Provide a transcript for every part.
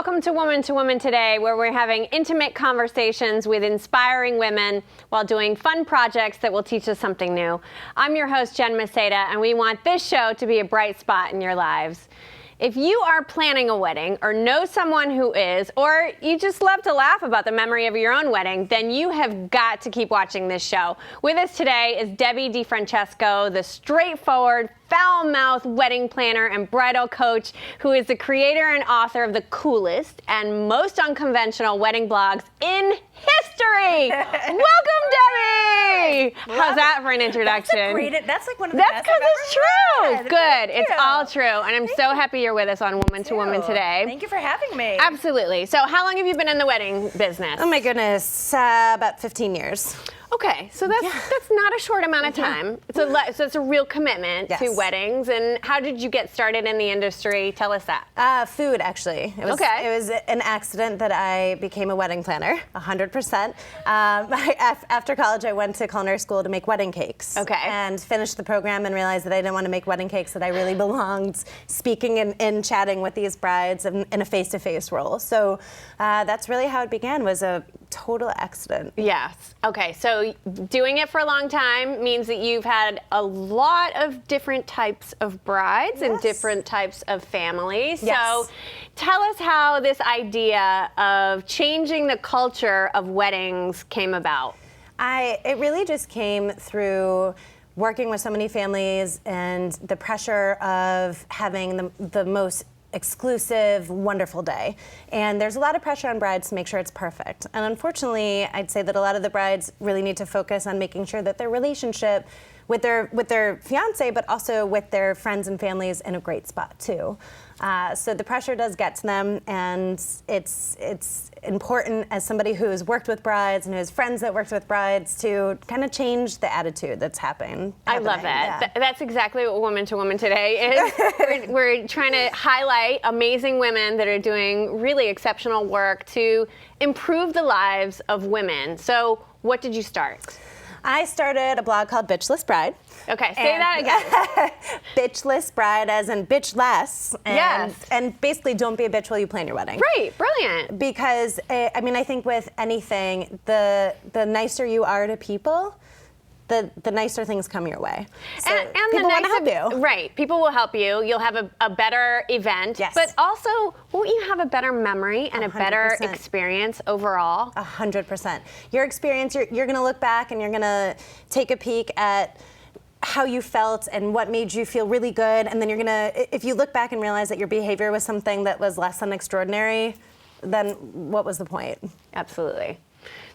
Welcome to Woman2Woman Today, where we're having intimate conversations with inspiring women while doing fun projects that will teach us something new. I'm your host, Jen Maseda, and we want this show to be a bright spot in your lives. If you are planning a wedding or know someone who is, or you just love to laugh about the memory of your own wedding, then you have got to keep watching this show. With us today is DeFrancesco, the straightforward, foul-mouthed wedding planner and bridal coach who is the creator and author of the coolest and most unconventional wedding blogs in history. Welcome, Debbie! How's that for an introduction? That's like one of the best. That's because it's true. Read. Good. It's all true. And I'm so happy you're with us on Woman2Woman Today. Thank you for having me. Absolutely. So how long have you been in the wedding business? Oh my goodness, about 15 years. Okay, so that's not a short amount of time. So it's a real commitment to weddings. And how did you get started in the industry? Tell us that. Food, actually. It was an accident that I became a wedding planner, 100%. After college, I went to culinary school to make wedding cakes. And finished the program and realized that I didn't want to make wedding cakes, that I really belonged speaking and chatting with these brides in a face-to-face role. So that's really how it began, was a total accident. Yes. Okay, so doing it for a long time means that you've had a lot of different types of brides and different types of families. So tell us how this idea of changing the culture of weddings came about. It really just came through working with so many families and the pressure of having the most exclusive, wonderful day. And there's a lot of pressure on brides to make sure it's perfect. And unfortunately, I'd say that a lot of the brides really need to focus on making sure that their relationship with their fiance, but also with their friends and families, in a great spot too. So the pressure does get to them, and it's important, as somebody who has worked with brides and who has friends that worked with brides, to kind of change the attitude that's happening. I love that. That's exactly what Woman2Woman Today is. we're trying to highlight amazing women that are doing really exceptional work to improve the lives of women. So what did you start? I started a blog called Bitchless Bride. Okay, say that again. Bitchless Bride, as in bitch less. And basically, don't be a bitch while you plan your wedding. Right, brilliant. Because, I think with anything, the nicer you are to people, the nicer things come your way. So and people want to help you. Right, people will help you. You'll have a better event. Yes. But also, won't you have a better memory and 100%. a better experience overall? 100%. Your experience, you're going to look back and you're going to take a peek at how you felt and what made you feel really good. And then you're going to, if you look back and realize that your behavior was something that was less than extraordinary, then what was the point? Absolutely.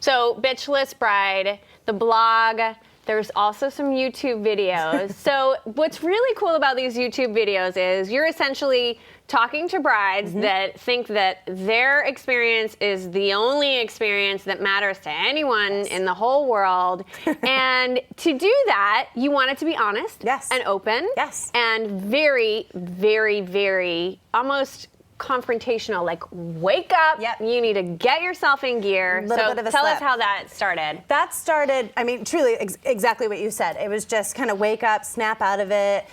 So, Bitchless Bride, the blog, there's also some YouTube videos. So what's really cool about these YouTube videos is you're essentially talking to brides that think that their experience is the only experience that matters to anyone in the whole world. And to do that, you want it to be honest and open and very, very, very almost confrontational, like wake up, you need to get yourself in gear. So tell us how that started. That started, truly exactly what you said. It was just kind of wake up, snap out of it,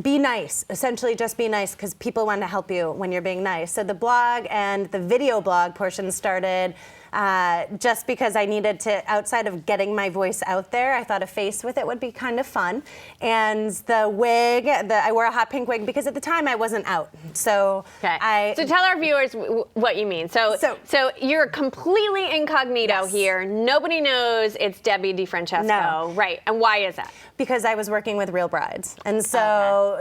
be nice, essentially just be nice, because people want to help you when you're being nice. So the blog and the video blog portion started just because I needed to, outside of getting my voice out there, I thought a face with it would be kind of fun. And the wig, I wore a hot pink wig because at the time I wasn't out. So so tell our viewers what you mean. So you're completely incognito here. Nobody knows it's Debbie DeFrancesco. No. Right. And why is that? Because I was working with real brides. And so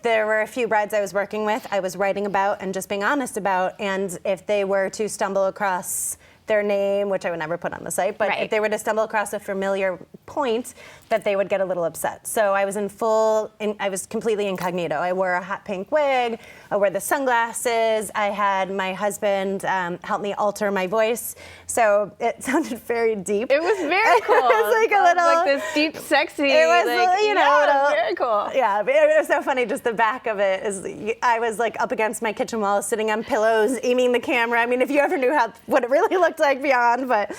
there were a few brides I was working with, I was writing about and just being honest about. And if they were to stumble across their name, which I would never put on the site, but if they were to stumble across a familiar point, that they would get a little upset. So I was I was completely incognito. I wore a hot pink wig, I wore the sunglasses, I had my husband help me alter my voice. So it sounded very deep. It was very cool. It was like a little, like this deep, sexy. It was, very cool. Yeah, it was so funny. Just the back of it is, I was like up against my kitchen wall, sitting on pillows, aiming the camera. I mean, if you ever knew what it really looked like beyond, but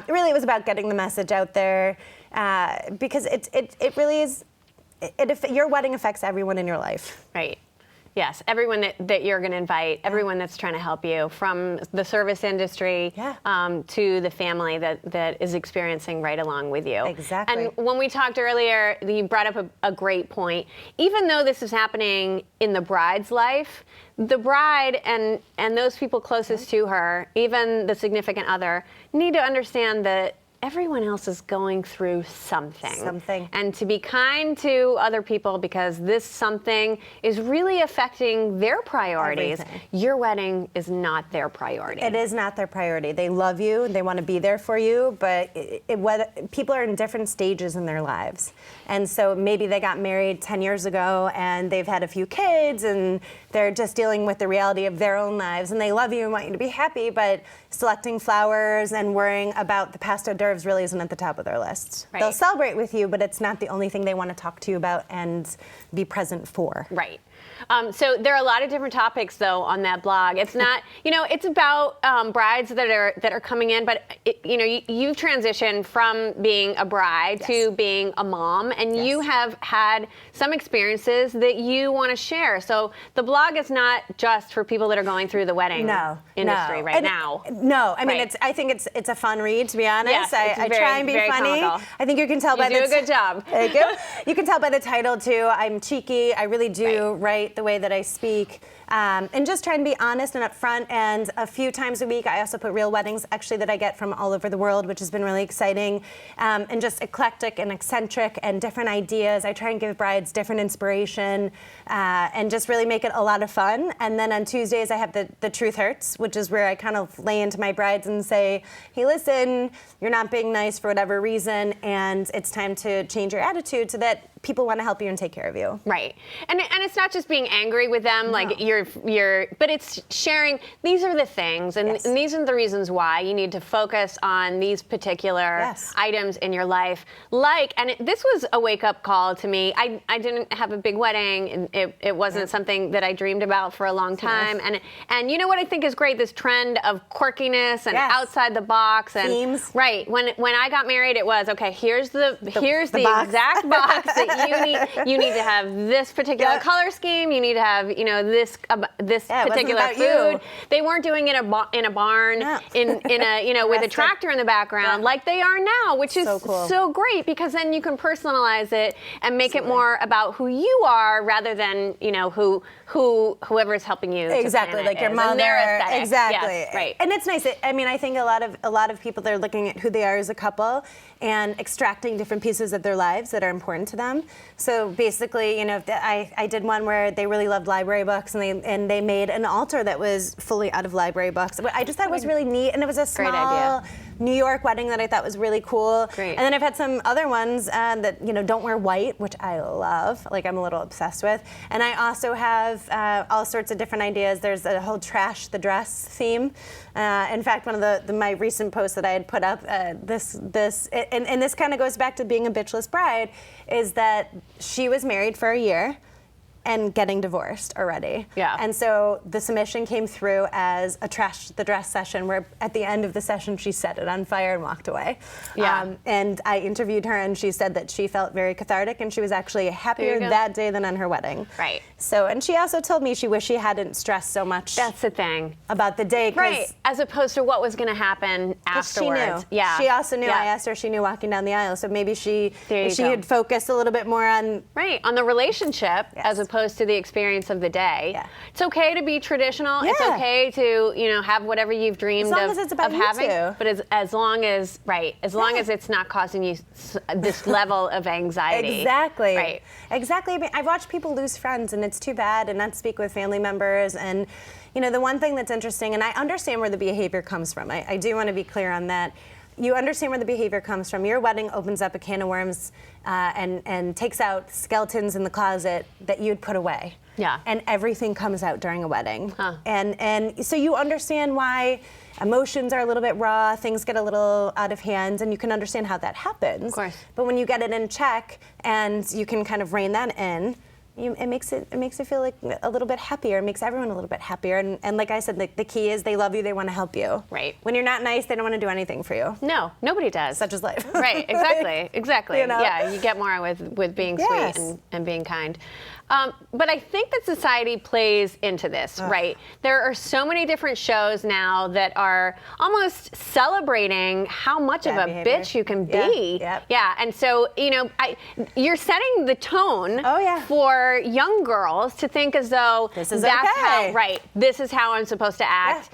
really it was about getting the message out there, because it really is. Your wedding affects everyone in your life. Right. Yes, everyone that you're going to invite, everyone that's trying to help you, from the service industry to the family that is experiencing right along with you. Exactly. And when we talked earlier, you brought up a great point. Even though this is happening in the bride's life, the bride and those people closest to her, even the significant other, need to understand that everyone else is going through something. And to be kind to other people, because this something is really affecting their priorities. Everything. Your wedding is not their priority. It is not their priority. They love you, they want to be there for you, but people are in different stages in their lives. And so maybe they got married 10 years ago and they've had a few kids and they're just dealing with the reality of their own lives, and they love you and want you to be happy, but selecting flowers and worrying about the past hors d'oeuvres really isn't at the top of their lists. Right. They'll celebrate with you, but it's not the only thing they want to talk to you about and be present for. Right. So there are a lot of different topics, though, on that blog. It's not, it's about brides that are coming in, but you've transitioned from being a bride to being a mom, and you have had some experiences that you want to share. So the blog is not just for people that are going through the wedding industry right now. No, I mean I think it's a fun read, to be honest. Yes, I try and be funny. Comical. I think you can tell by you do a good job. Thank you. You can tell by the title too. I'm cheeky. I really do write the way that I speak, and just try and be honest and upfront. And a few times a week, I also put real weddings, actually, that I get from all over the world, which has been really exciting, and just eclectic and eccentric and different ideas. I try and give brides different inspiration, and just really make it a lot of fun. And then on Tuesdays, I have the Truth Hurts, which is where I kind of lay into my brides and say, hey, listen, you're not being nice for whatever reason, and it's time to change your attitude so that people want to help you and take care of you. Right. And it's not just being angry with them, like but it's sharing, these are the things, and these are the reasons why you need to focus on these particular items in your life. This was a wake-up call to me. I didn't have a big wedding, and it wasn't something that I dreamed about for a long time. And you know what I think is great? This trend of quirkiness and outside the box and themes. Right. When I got married, it was okay. Here's the exact box that you need to have this particular color scheme. You need to have this particular food. They weren't doing it in a barn in a with a tractor in the background like they are now, which is so cool. So great, because then you can personalize it and make it more about who you are rather than whoever is helping you. Exactly, like your mother. And their aesthetic. Exactly. Yes, right. And it's nice. I think a lot of people, they're looking at who they are as a couple and extracting different pieces of their lives that are important to them. So basically, I did one where they really loved library books, and they made an altar that was fully out of library books. I just thought it was really neat, and it was a small New York wedding that I thought was really cool. Great. And then I've had some other ones that don't wear white, which I love. Like, I'm a little obsessed with. And I also have all sorts of different ideas. There's a whole trash the dress theme. In fact, one of my recent posts that I had put up, and this kind of goes back to being a bitchless bride, is that she was married for a year and getting divorced already. Yeah. And so the submission came through as a trash the dress session, where at the end of the session she set it on fire and walked away. Yeah. And I interviewed her, and she said that she felt very cathartic, and she was actually happier that day than on her wedding. Right. So, and she also told me she wished she hadn't stressed so much. That's the thing. About the day. Right. As opposed to what was going to happen afterwards. She knew. Yeah. She also knew. Yeah. I asked her, she knew walking down the aisle. So maybe she go. had focused a little bit more on on the relationship as opposed to the experience of the day. Yeah. It's okay to be traditional. Yeah. It's okay to have whatever you've dreamed as of having. But as long as as it's not causing you this level of anxiety. Exactly. Right. Exactly. I mean, I've watched people lose friends, and it's too bad, and not speak with family members. And the one thing that's interesting, and I understand where the behavior comes from. I do want to be clear on that. You understand where the behavior comes from. Your wedding opens up a can of worms and takes out skeletons in the closet that you'd put away. Yeah. And everything comes out during a wedding. Huh. And so you understand why emotions are a little bit raw, things get a little out of hand, and you can understand how that happens. Of course. But when you get it in check and you can kind of rein that in, it makes it feel like a little bit happier. It makes everyone a little bit happier. And like I said, the key is they love you, they want to help you. Right. When you're not nice, they don't want to do anything for you. No, nobody does. Such is life. Right, exactly. Yeah, you get more with being sweet and being kind. But I think that society plays into this, right? There are so many different shows now that are almost celebrating how much of a bitch you can be. Yeah. And so, you're setting the tone for young girls to think as though this is that's okay. This is how I'm supposed to act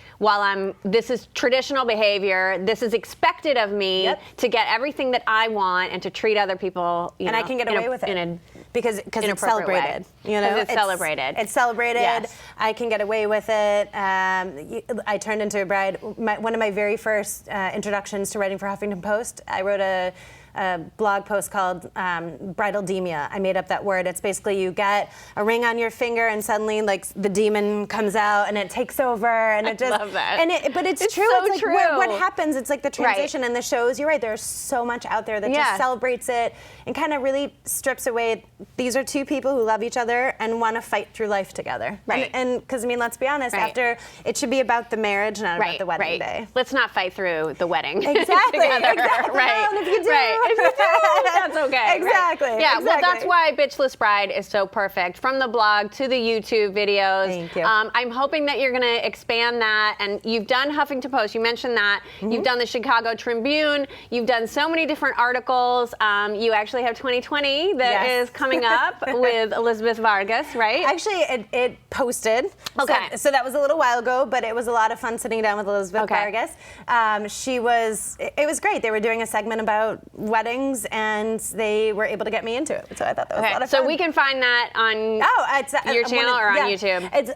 this is traditional behavior. This is expected of me to get everything that I want and to treat other people, and I can get away with it because it's celebrated. It's celebrated. It's celebrated. Yes. I can get away with it. I turned into a bride. One of my very first introductions to writing for Huffington Post, I wrote a blog post called Bridal Demia. I made up that word. It's basically you get a ring on your finger and suddenly like the demon comes out and it takes over and it just love that. But it's true. So it's like true. What happens? It's like the transition and the shows. You're right. There's so much out there that just celebrates it and kind of really strips away. These are two people who love each other and want to fight through life together. Right. And because let's be honest. After it should be about the marriage, not about the wedding day. Let's not fight through the wedding. Exactly. together. Right. No, and if you do. If you do, that's okay. Exactly. Right? Yeah, well, that's why Bitchless Bride is so perfect. From the blog to the YouTube videos. Thank you. I'm hoping that you're going to expand that. And you've done Huffington Post. You mentioned that. Mm-hmm. You've done the Chicago Tribune. You've done so many different articles. You actually have 2020 that is coming up with Elizabeth Vargas, right? Actually, it posted. Okay. So that was a little while ago, but it was a lot of fun sitting down with Elizabeth Vargas. It was great. They were doing a segment about weddings and they were able to get me into it. So I thought that was a lot of fun. So we can find that on your channel or on YouTube? It's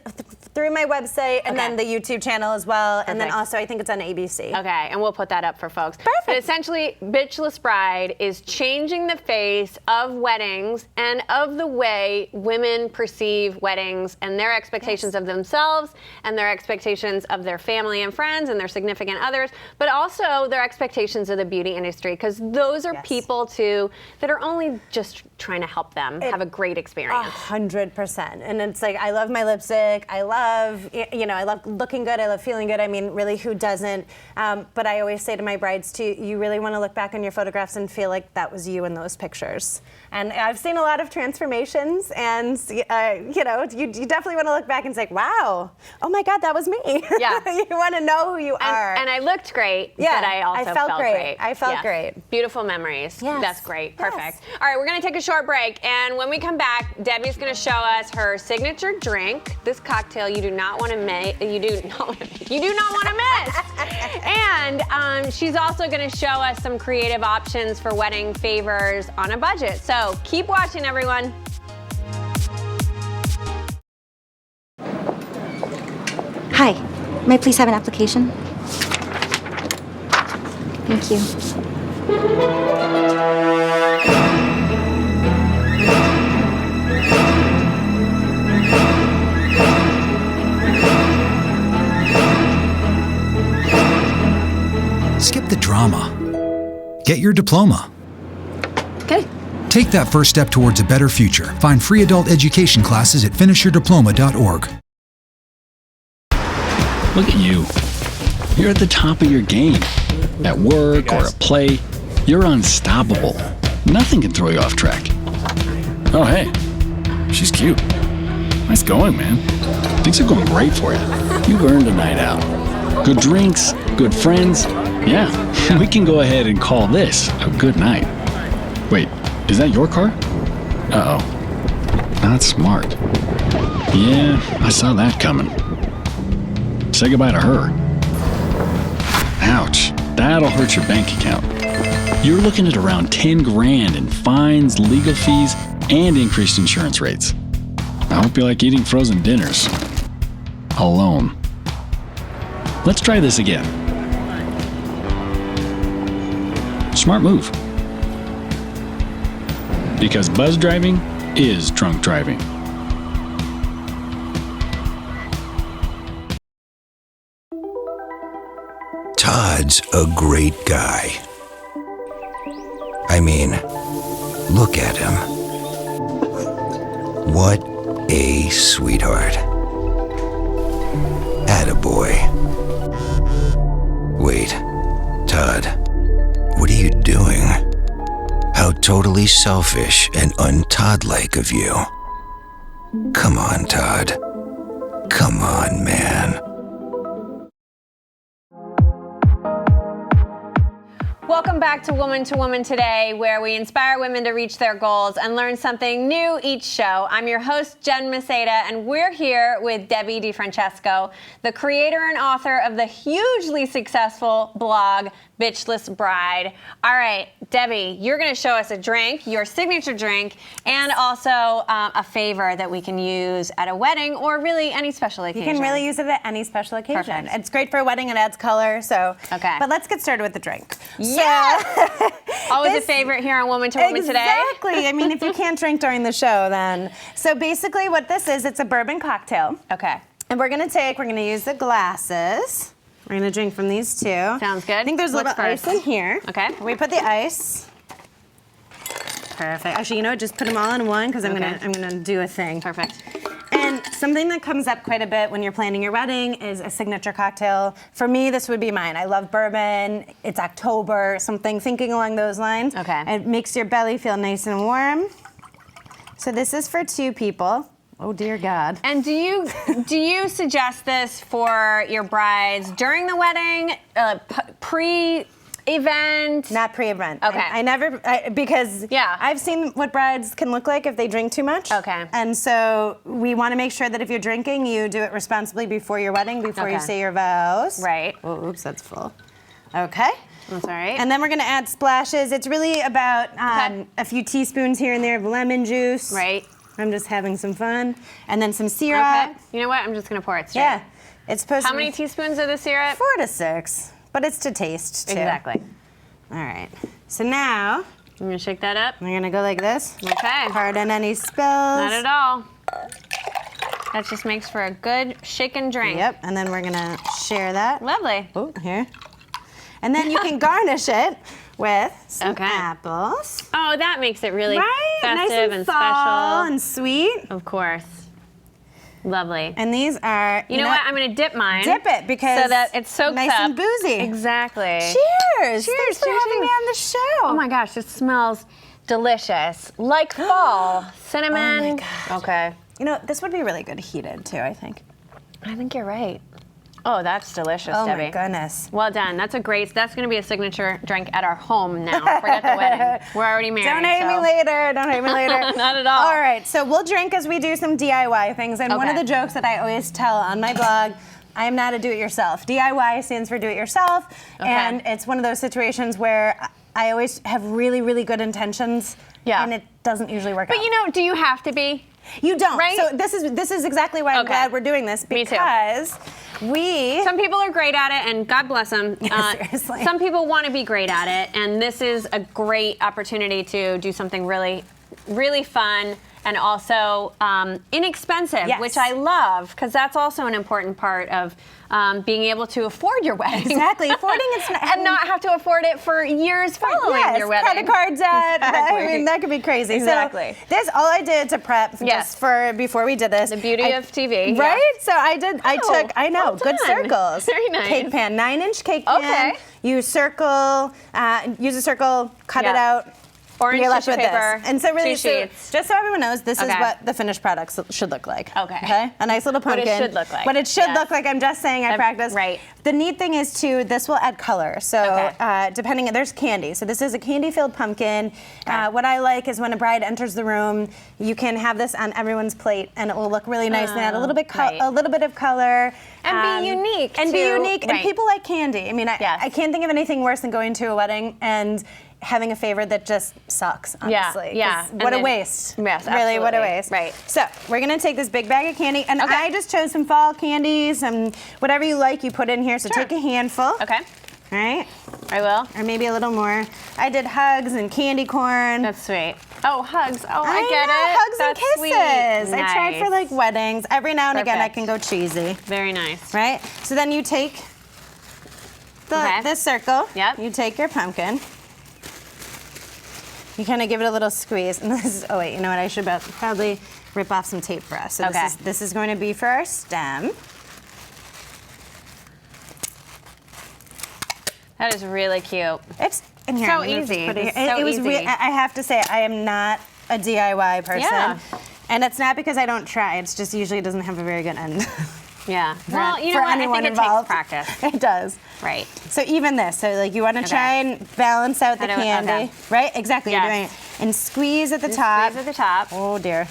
through my website and then the YouTube channel as well. And then also I think it's on ABC. Okay, and we'll put that up for folks. Perfect. But essentially, Bitchless Bride is changing the face of weddings and of the way women perceive weddings and their expectations of themselves and their expectations of their family and friends and their significant others, but also their expectations of the beauty industry, because those are people too that are only just trying to help them have a great experience. 100%. And it's like, I love my lipstick. I love looking good. I love feeling good. I mean, really, who doesn't? But I always say to my brides too, you really want to look back on your photographs and feel like that was you in those pictures. And I've seen a lot of transformations, and you definitely want to look back and say, wow, oh my God, that was me. Yeah. You want to know who you are. And I looked great, but I also felt great. I felt great. Beautiful memories. Yes. That's great. Perfect. All right, we're going to take a short break, and when we come back, Debbie's going to show us her signature drink, this cocktail you do not want to miss. And she's also going to show us some creative options for wedding favors on a budget. So keep watching, everyone. Hi, may I please have an application? Thank you. Skip the drama. Get your diploma. Okay. Take that first step towards a better future. Find free adult education classes at finishyourdiploma.org. Look at you. You're at the top of your game. At work or at play, you're unstoppable. Nothing can throw you off track. Oh, hey. She's cute. Nice going, man. Things are going great for you. You've earned a night out. Good drinks, good friends. Yeah, we can go ahead and call this a good night. Wait, is that your car? Uh-oh. Not smart. Yeah, I saw that coming. Say goodbye to her. Ouch, that'll hurt your bank account. You're looking at around 10 grand in fines, legal fees, and increased insurance rates. I hope you like eating frozen dinners. Alone. Let's try this again. Smart move. Because buzz driving is drunk driving. Todd's a great guy. I mean, look at him. What a sweetheart. Attaboy. Wait, Todd, what are you doing? How totally selfish and un-Todd-like of you. Come on, Todd. Come on, man. Welcome back to Woman2Woman Today, where we inspire women to reach their goals and learn something new each show. I'm your host, Jen Maseda, and we're here with Debbie DeFrancesco, the creator and author of the hugely successful blog, Bitchless Bride. All right, Debbie, you're going to show us a drink, your signature drink, and also a favor that we can use at a wedding or really any special occasion. You can really use it at any special occasion. Perfect. It's great for a wedding. It adds color. So, okay. But let's get started with the drink. Yeah. Always a favorite here on Woman2Woman Today. Exactly. I mean, if you can't drink during the show, then. So basically what this is, it's a bourbon cocktail. Okay. And we're going to use the glasses. We're going to drink from these two. Sounds good. I think there's a little ice in here. Okay. We put the ice. Perfect. Actually, you know what? Just put them all in one because I'm gonna do a thing. Perfect. And something that comes up quite a bit when you're planning your wedding is a signature cocktail. For me, this would be mine. I love bourbon. It's October, something thinking along those lines. Okay. It makes your belly feel nice and warm. So this is for 2 people. Oh dear God. And do you suggest this for your brides during the wedding, pre-event? Not pre-event. Okay. Because yeah. I've seen what brides can look like if they drink too much. Okay. And so we want to make sure that if you're drinking, you do it responsibly before your wedding, before you say your vows. Right. Oh, oops, that's full. Okay. That's all right. And then we're going to add splashes. It's really about a few teaspoons here and there of lemon juice. Right. I'm just having some fun. And then some syrup. Okay. You know what? I'm just going to pour it straight. Yeah. It's supposed How to many teaspoons of the syrup? 4 to 6. But it's to taste, too. Exactly. All right. So now, I'm going to shake that up. we're going to go like this. Okay. Pardon any spills. Not at all. That just makes for a good shaken drink. Yep. And then we're going to share that. Lovely. Oh, here. And then you can garnish it with some apples. Oh, that makes it really Nice festive and special. and sweet. Of course. Lovely. And these are, You know what? I'm going to dip mine. Dip it because so that it soaks nice up. and boozy. Exactly. Cheers. Cheers. Thanks for having me on the show. Oh my gosh, it smells delicious. Like fall. Cinnamon. Oh my God. Okay. You know, this would be really good heated too, I think. I think you're right. Oh, that's delicious, Oh Debbie. my goodness. Well done. That's going to be a signature drink at our home now. Forget the wedding. We're already married. Don't hate me later. Don't hate me later. Not at all. All right, so we'll drink as we do some DIY things. And one of the jokes that I always tell on my blog, I am not a do-it-yourself. DIY stands for do-it-yourself. Okay. And it's one of those situations where I always have really, really good intentions. Yeah. And it doesn't usually work out. But you know, do you have to be? You don't. Right? So this is exactly why I'm glad we're doing this, Me too. because Some people are great at it, and God bless them. Seriously. Some people want to be great at it, and this is a great opportunity to do something really, really fun and also inexpensive, Yes. which I love, because that's also an important part of being able to afford your wedding. Exactly. Affording it's not, and not have to afford it for years following your wedding. Credit card debt. Exactly. I mean, that could be crazy. Exactly. So this all I did to prep just for before we did this. The beauty of TV. Right? Yeah. So I took well good done. circles. Very nice. Cake pan, 9-inch cake pan. Okay. You circle, use a circle, cut it out. Orange You're left tissue with paper, this. And so really, 2 sheets. just so everyone knows, this is what the finished product should look like. Okay. A nice little pumpkin. What it should look like. What it should Yes. look like. I'm just saying I practiced. Right. The neat thing is too, this will add color. So there's candy. So this is a candy-filled pumpkin. What I like is when a bride enters the room, you can have this on everyone's plate, and it will look really nice and add a little bit of color. And be unique. And too. be unique. Right. And people like candy. I mean, I can't think of anything worse than going to a wedding and having a favor that just sucks, honestly. Yeah. What a waste. Yes, really, what a absolutely. waste. Right. So we're gonna take this big bag of candy, and I just chose some fall candies, and whatever you like, you put in here. So take a handful. Okay. All right. I will. Or maybe a little more. I did hugs and candy corn. That's sweet. Oh, hugs. Oh, I know, get it. Hugs That's and kisses. Sweet. I tried for like weddings. Every now and again, I Perfect. can go cheesy. Very nice. Right. So then you take this circle. Yep. You take your pumpkin. You kind of give it a little squeeze, and this is. Oh wait, you know what? I should probably rip off some tape for us. So this is going to be for our stem. That is really cute. It's in here. So I'm gonna just easy. put it It's here. so it was easy. I have to say, I am not a DIY person. Yeah. And it's not because I don't try. It's just usually it doesn't have a very good end. Yeah. Well, you know for what? I anyone think involved. it takes practice. It does. Right. So even this, so like you want to try and balance out the candy, okay. right? Exactly. Yes. You're doing it. And squeeze at the top. Squeeze at the top. Oh dear.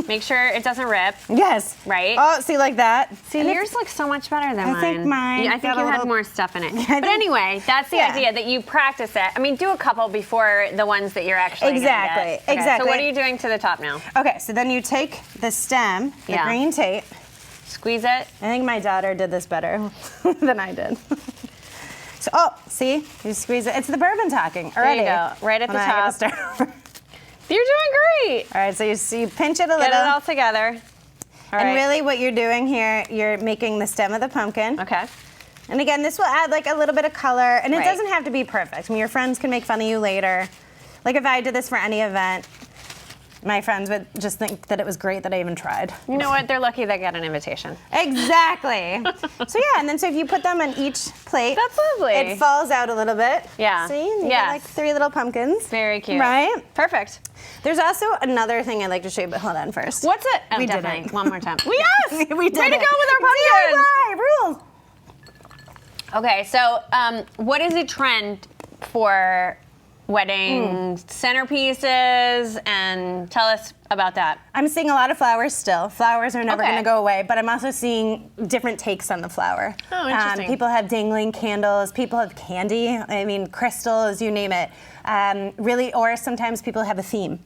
Make sure it doesn't rip. Yes. Right? Oh, see, like that. See, And yours looks so much better than mine. I think mine Yeah, I think got you a had little- more stuff in it. I But think- anyway, that's the Yeah. idea, that you practice it. I mean, do a couple before the ones that you're actually gonna Exactly, get. Okay, exactly. So what are you doing to the top now? Okay, so then you take the stem, the Yeah. green tape. Squeeze it. I think my daughter did this better than I did. So, oh, see? You squeeze it. It's the bourbon talking already. There you go, right at the Hold on, I top. gotta start over. You're doing great. All right, so you pinch it a little. Get it all together. All And right. really what you're doing here, you're making the stem of the pumpkin. Okay. And again, this will add like a little bit of color, and it Right. doesn't have to be perfect. I mean, your friends can make fun of you later. Like if I did this for any event, my friends would just think that it was great that I even tried. You know what? They're lucky they got an invitation. Exactly. So yeah, and then so if you put them on each plate, That's lovely. It falls out a little bit. Yeah. See, you Yes. get like 3 little pumpkins. Very cute. Right? Perfect. There's also another thing I'd like to show you, but hold on first. What's it? Oh, We did definitely. it. One more time. Yes! We did Way to it. go with our pumpkins. DIY rules. Okay, so what is a trend for wedding centerpieces? And tell us about that. I'm seeing a lot of flowers still. Flowers are never Okay. going to go away, but I'm also seeing different takes on the flower. Oh, interesting. People have dangling candles. People have candy. I mean, crystals, you name it. Really, or sometimes people have a theme.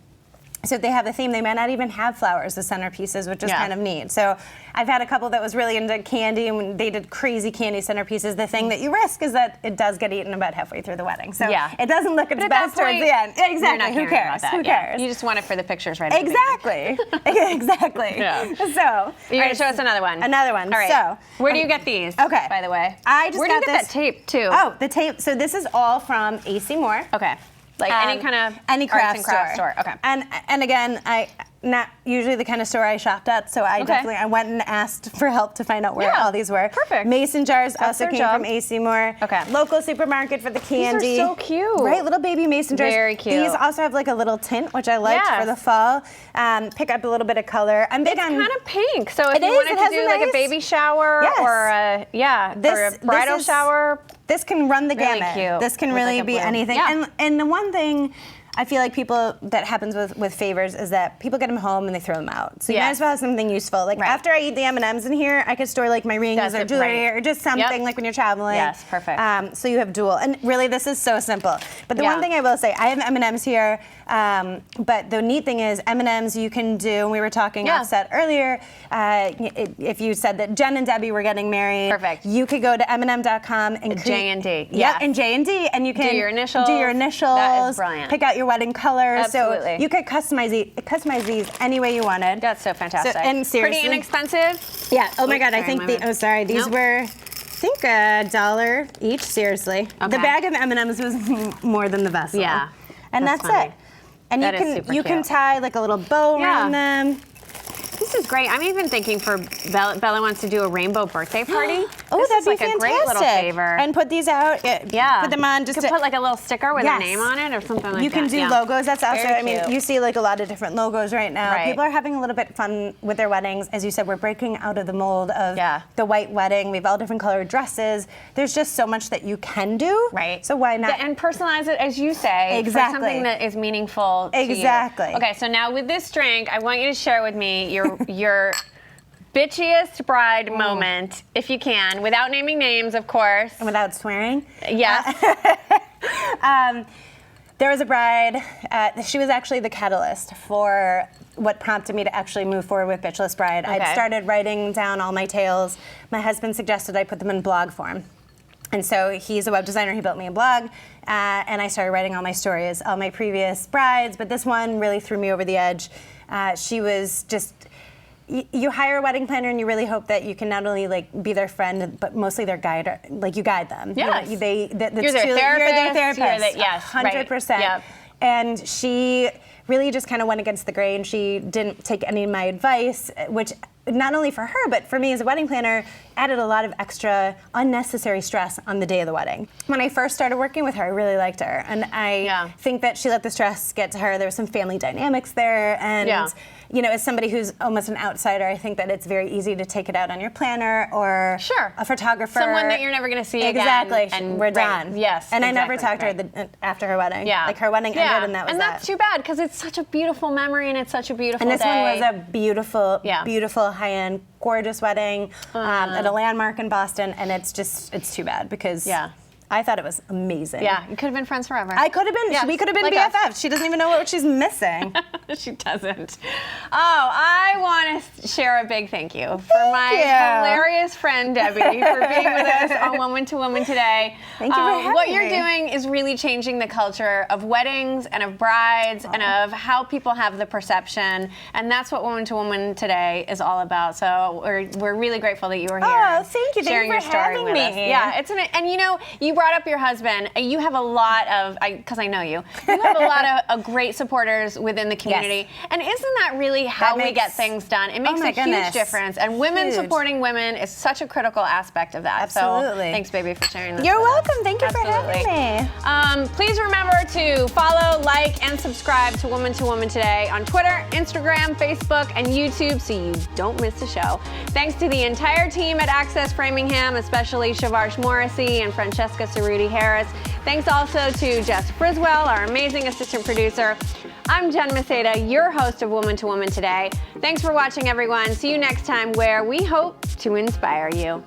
So if they have a theme, they might not even have flowers as centerpieces, which is Yeah. kind of neat. So I've had a couple that was really into candy, and when they did crazy candy centerpieces, the thing that you risk is that it does get eaten about halfway through the wedding. So Yeah. it doesn't look its But at that best towards point, the end. you're Exactly. not Who caring cares? about that. Who Yeah. cares? You just want it for the pictures right at the beginning. Exactly. Exactly. Yeah. So You're all gonna right, show us another one. Another one. All right. So where do you get these? Okay. By the way, I just where do you got get this that tape too? Oh, the tape. So this is all from AC Moore. Okay. Like any kind of any arts craft and craft store. Okay. And again, I not usually the kind of store I shopped at, so I definitely I went and asked for help to find out where Yeah. all these were. Perfect. Mason jars That's also their came job. from AC Moore. Okay. Local supermarket for the candy. so cute. Right, little baby mason jars. Very cute. These also have like a little tint, which I liked Yes. for the fall. Pick up a little bit of color. I'm big It's on. kind of pink, so if It you is, wanted it to has do a like a nice- baby shower Yes. or a bridal is- shower. This can run the Really gamut. cute. This can With, really like, a be blue. anything. Yeah. And the one thing I feel like people that happens with favors is that people get them home and they throw them out. So you might Yes. as well have something useful. Like Right. after I eat the M&Ms in here, I could store like my rings That's or it, jewelry right. or just something Yep. like when you're traveling. Yes, perfect. So you have dual. And really, this is so simple. But the Yeah. one thing I will say, I have M&Ms here. But the neat thing is M&Ms you can do. And we were talking Yeah. offset earlier. If you said that Jen and Debbie were getting married, Perfect. you could go to M&M.com and create J&D, Yep, yeah. and J&D, and you can Do your initials. Do your initials. That is brilliant. Pick out your wedding colors. Absolutely. So you could customize these any way you wanted. That's so fantastic. and seriously, Pretty inexpensive. yeah. Oh my Oops, God, I sorry, think my bad. sorry, these Nope. were. I think $1 each. Seriously, Okay. the bag of M&Ms was more than the vessel. Yeah, and that's that's funny. it. And That is you can super you can cute. tie like a little bow Yeah. around them. This is great. I'm even thinking for Bella wants to do a rainbow birthday party. Oh, this that'd is be like fantastic. a great little favor. And put these out. yeah, Put them on just You could put like a little sticker with Yes. their name on it or something like that. You can do Yeah. logos. That's also, Very I mean, cute. you see like a lot of different logos right now. Right. People are having a little bit fun with their weddings. As you said, we're breaking out of the mold of Yeah. the white wedding. We have all different colored dresses. There's just so much that you can do. Right. So why not? And personalize it as you say. Exactly. For something that is meaningful to you. Exactly. Okay, so now with this drink, I want you to share with me your bitchiest bride moment, if you can, without naming names, of course. And without swearing. Yes. There was a bride, she was actually the catalyst for what prompted me to actually move forward with Bitchless Bride. Okay. I'd started writing down all my tales. My husband suggested I put them in blog form. And so he's a web designer, he built me a blog, and I started writing all my stories, all my previous brides, but this one really threw me over the edge. She was just, you hire a wedding planner and you really hope that you can not only like be their friend, but mostly their guide, like you guide them. Yes. You're their You're their therapist, therapist. yes, right. 100%. Yep. And she really just kind of went against the grain. She didn't take any of my advice, which not only for her, but for me as a wedding planner, added a lot of extra unnecessary stress on the day of the wedding. When I first started working with her, I really liked her. And I think that she let the stress get to her. There was some family dynamics there. And, you know, as somebody who's almost an outsider, I think that it's very easy to take it out on your planner or a photographer. Someone that you're never going to see again. Exactly. And we're done. Yes. And I never talked to her after her wedding. Yeah. Like her wedding ended and that was And that's too bad because it's such a beautiful memory and it's such a beautiful day. And this one was a beautiful, beautiful, high-end, gorgeous wedding at a landmark in Boston, and it's too bad because I thought it was amazing. Yeah, you could have been friends forever. I could have been. Yeah, We could have been like BFFs. us. She doesn't even know what she's missing. She doesn't. Oh, I want to share a big thank you for my hilarious friend Debbie for being with us on Woman2Woman Today. Thank you for having What me. you're doing is really changing the culture of weddings and of brides and of how people have the perception, and that's what Woman2Woman Today is all about. So we're really grateful that you were here. Oh, thank you. Sharing Thank you for your story having with me. us. Yeah, and you know, you brought up your husband. You have a lot of, because I know you have a lot of great supporters within the community. And isn't that really how we get things done? It makes a huge difference. And women supporting women is such a critical aspect of that. Absolutely. So thanks, baby, for sharing this. You're with us. welcome. Thank you for having me. Please remember to follow, like, and subscribe to Woman2Woman Today on Twitter, Instagram, Facebook, and YouTube so you don't miss a show. Thanks to the entire team at Access Framingham, especially Shavarsh Morrissey and Francesca Cerruti Harris. Thanks also to Jess Friswell, our amazing assistant producer. I'm Jen Maseda, your host of Woman2Woman Today. Thanks for watching, everyone. See you next time where we hope to inspire you.